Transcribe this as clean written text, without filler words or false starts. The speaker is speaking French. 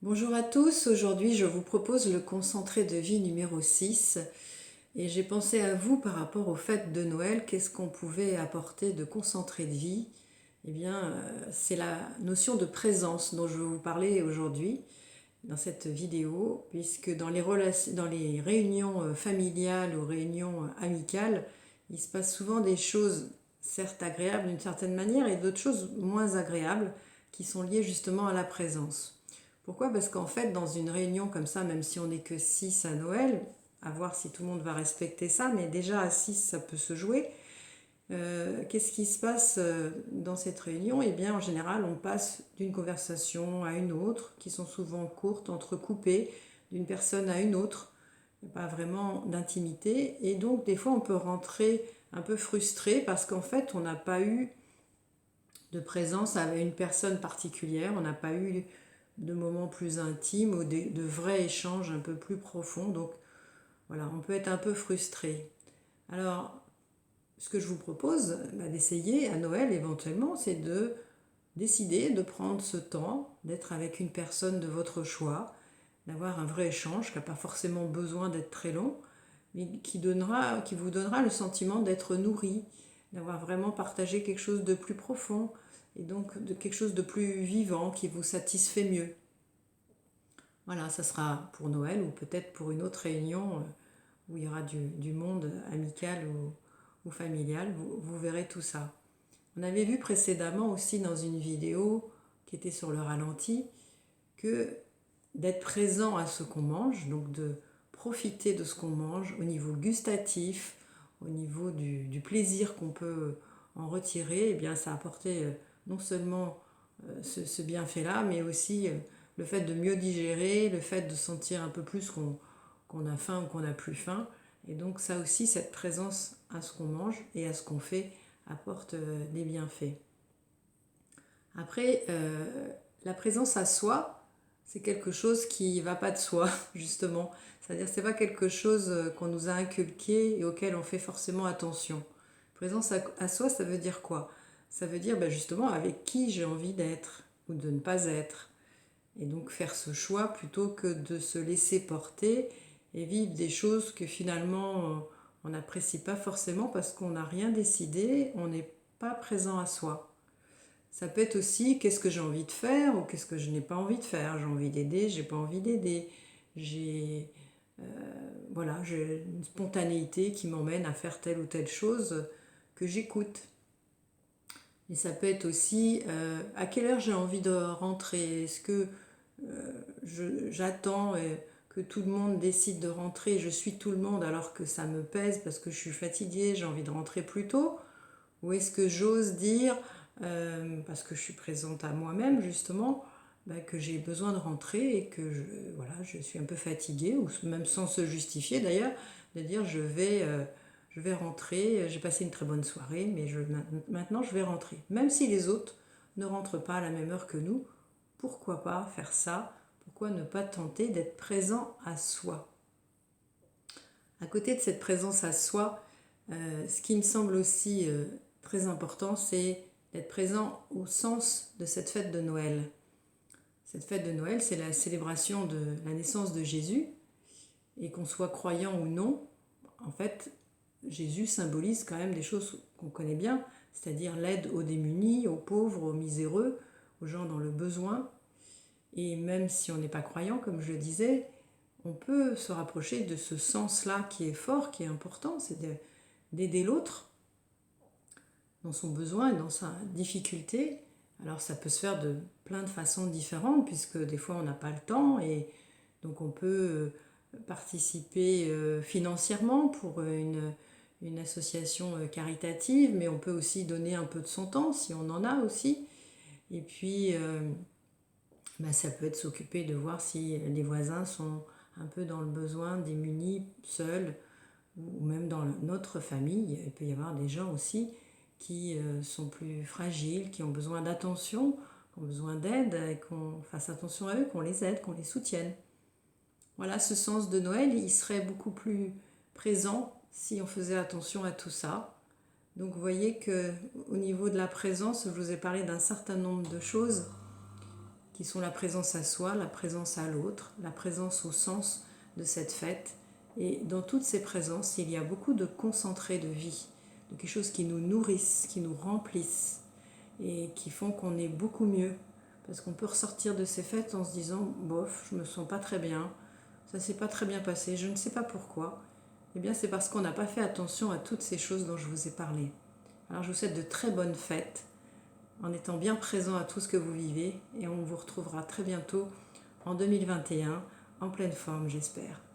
Bonjour à tous, aujourd'hui je vous propose le concentré de vie numéro 6 et j'ai pensé à vous par rapport aux fêtes de Noël, qu'est-ce qu'on pouvait apporter de concentré de vie. Eh bien, c'est la notion de présence dont je vais vous parler aujourd'hui dans cette vidéo, puisque dans les réunions familiales ou réunions amicales, il se passe souvent des choses certes agréables d'une certaine manière et d'autres choses moins agréables qui sont liées justement à la présence. Pourquoi? Parce qu'en fait, dans une réunion comme ça, même si on n'est que 6 à Noël, à voir si tout le monde va respecter ça, mais déjà à 6, ça peut se jouer. Qu'est-ce qui se passe dans cette réunion? Eh bien, en général, on passe d'une conversation à une autre, qui sont souvent courtes, entrecoupées, d'une personne à une autre. Il n'y a pas vraiment d'intimité. Et donc, des fois, on peut rentrer un peu frustré parce qu'en fait, on n'a pas eu de présence avec une personne particulière, on n'a pas eu de moments plus intimes ou de vrais échanges un peu plus profonds. Donc voilà, on peut être un peu frustré. Alors, ce que je vous propose d'essayer à Noël éventuellement, c'est de décider de prendre ce temps, d'être avec une personne de votre choix, d'avoir un vrai échange qui n'a pas forcément besoin d'être très long, mais qui vous donnera le sentiment d'être nourri, d'avoir vraiment partagé quelque chose de plus profond et donc de quelque chose de plus vivant qui vous satisfait mieux. Voilà, ça sera pour Noël ou peut-être pour une autre réunion où il y aura du monde amical ou familial. Vous verrez tout ça. On avait vu précédemment aussi dans une vidéo qui était sur le ralenti que d'être présent à ce qu'on mange, donc de profiter de ce qu'on mange au niveau gustatif, au niveau du plaisir qu'on peut en retirer, eh bien ça apportait non seulement ce bienfait-là, mais aussi le fait de mieux digérer, le fait de sentir un peu plus qu'on a faim ou qu'on n'a plus faim. Et donc ça aussi, cette présence à ce qu'on mange et à ce qu'on fait apporte des bienfaits. Après, la présence à soi, c'est quelque chose qui ne va pas de soi, justement. C'est-à-dire que ce n'est pas quelque chose qu'on nous a inculqué et auquel on fait forcément attention. Présence à soi, ça veut dire quoi? Ça veut dire justement avec qui j'ai envie d'être ou de ne pas être. Et donc faire ce choix plutôt que de se laisser porter et vivre des choses que finalement on n'apprécie pas forcément parce qu'on n'a rien décidé, on n'est pas présent à soi. Ça peut être aussi qu'est-ce que j'ai envie de faire ou qu'est-ce que je n'ai pas envie de faire. J'ai envie d'aider, j'ai pas envie d'aider. J'ai j'ai une spontanéité qui m'emmène à faire telle ou telle chose que j'écoute. Et ça peut être aussi à quelle heure j'ai envie de rentrer. Est-ce que j'attends que tout le monde décide de rentrer et je suis tout le monde alors que ça me pèse parce que je suis fatiguée, j'ai envie de rentrer plus tôt? Ou est-ce que j'ose dire, parce que je suis présente à moi-même justement, que j'ai besoin de rentrer et que je suis un peu fatiguée, ou même sans se justifier d'ailleurs, de dire je vais rentrer, j'ai passé une très bonne soirée, mais maintenant je vais rentrer. Même si les autres ne rentrent pas à la même heure que nous, pourquoi pas faire ça? Pourquoi ne pas tenter d'être présent à soi? À côté de cette présence à soi, ce qui me semble aussi très important, c'est d'être présent au sens de cette fête de Noël. Cette fête de Noël, c'est la célébration de la naissance de Jésus. Et qu'on soit croyant ou non, en fait, Jésus symbolise quand même des choses qu'on connaît bien, c'est-à-dire l'aide aux démunis, aux pauvres, aux miséreux, aux gens dans le besoin. Et même si on n'est pas croyant, comme je le disais, on peut se rapprocher de ce sens-là qui est fort, qui est important, c'est d'aider l'autre dans son besoin et dans sa difficulté. Alors ça peut se faire de plein de façons différentes, puisque des fois on n'a pas le temps, et donc on peut participer financièrement pour une association caritative, mais on peut aussi donner un peu de son temps si on en a aussi. Et puis ça peut être s'occuper de voir si les voisins sont un peu dans le besoin, démunis, seuls, ou même dans notre famille. Il peut y avoir des gens aussi qui sont plus fragiles, qui ont besoin d'attention, qui ont besoin d'aide, et qu'on fasse attention à eux, qu'on les aide, qu'on les soutienne. Voilà, ce sens de Noël, il serait beaucoup plus présent si on faisait attention à tout ça. Donc vous voyez qu'au niveau de la présence, je vous ai parlé d'un certain nombre de choses qui sont la présence à soi, la présence à l'autre, la présence au sens de cette fête. Et dans toutes ces présences, il y a beaucoup de concentrés de vie, de quelque chose qui nous nourrissent, qui nous remplissent et qui font qu'on est beaucoup mieux. Parce qu'on peut ressortir de ces fêtes en se disant « bof, je me sens pas très bien, ça s'est pas très bien passé, je ne sais pas pourquoi ». Eh bien c'est parce qu'on n'a pas fait attention à toutes ces choses dont je vous ai parlé. Alors je vous souhaite de très bonnes fêtes, en étant bien présent à tout ce que vous vivez, et on vous retrouvera très bientôt en 2021, en pleine forme j'espère.